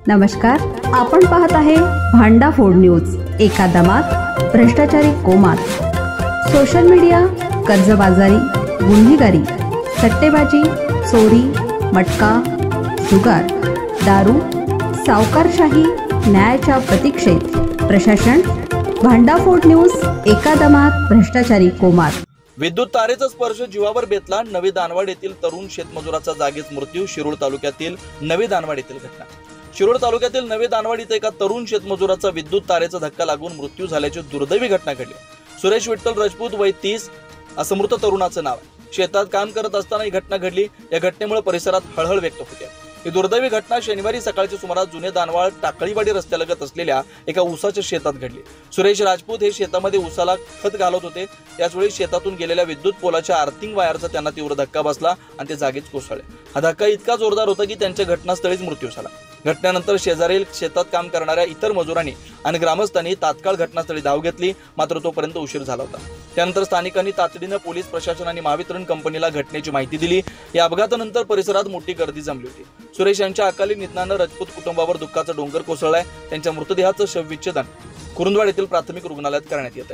नमस्कार, आपण पाहत आहे भांडाफोड न्यूज। एका दमात भ्रष्टाचारी कोमात, सोशल मीडिया, कर्जबाजारी, गुन्हेगारी, सट्टेबाजी, चोरी, मटका, जुगार, दारू, सावकारशाही, न्यायाच्या प्रतीक्षेत प्रशासन। भांडाफोड न्यूज, एका दमात भ्रष्टाचारी कोमात। विद्युत तारेचा स्पर्श जीवावर बेतला। नवी दानवाड येथील तरुण शेतमजुराचा जागीच मृत्यू। शिरूर तालुक्यातील नवी दानवाड येथील घटना। शिरूर तालुक्यातील नवी दानवाड इथे एका तरुण शेतमजुराचा विद्युत तारेचा धक्का लागून मृत्यू झाल्याची दुर्दैवी घटना घडली। सुरेश विठ्ठल राजपूत, वय 30 असं मृत तरुणाचं नाव आहे। शेतात काम करत असताना ही घटना घडली। या घटनेमुळे परिसरात हळहळ व्यक्त होते। ही दुर्दैवी घटना शनिवारी सकाळच्या सुमारास जुने दानवाड टाकळीवाडी रस्त्यालगत असलेल्या एका ऊसाच्या शेतात घडली। सुरेश राजपूत हे शेतामध्ये ऊसाला खत घालत होते। त्याचवेळी शेतातून गेलेल्या विद्युत पोलाच्या आर्थिंग वायरचा त्यांना तीव्र धक्का बसला आणि ते जागीच कोसळले। हा धक्का इतका जोरदार होता की त्यांच्या घटनास्थळीच मृत्यू झाला। घटनेनंतर शेजारील शेतात काम करणाऱ्या इतर मजुरांनी आणि ग्रामस्थांनी तात्काळ घटनास्थळी धाव घेतली, मात्र तोपर्यंत उशीर झाला होता। त्यानंतर स्थानिकांनी तातडीने पोलीस प्रशासन आणि महावितरण कंपनीला घटनेची माहिती दिली। या अपघातानंतर परिसरात मोठी गर्दी जमली होती। सुरेश यांच्या अकाली निधनानं राजपूत कुटुंबावर दुःखाचा डोंगर कोसळलाय। त्यांच्या मृतदेहाचं शवविच्छेदन कुरुंदवाड येथील प्राथमिक रुग्णालयात करण्यात येत आहे।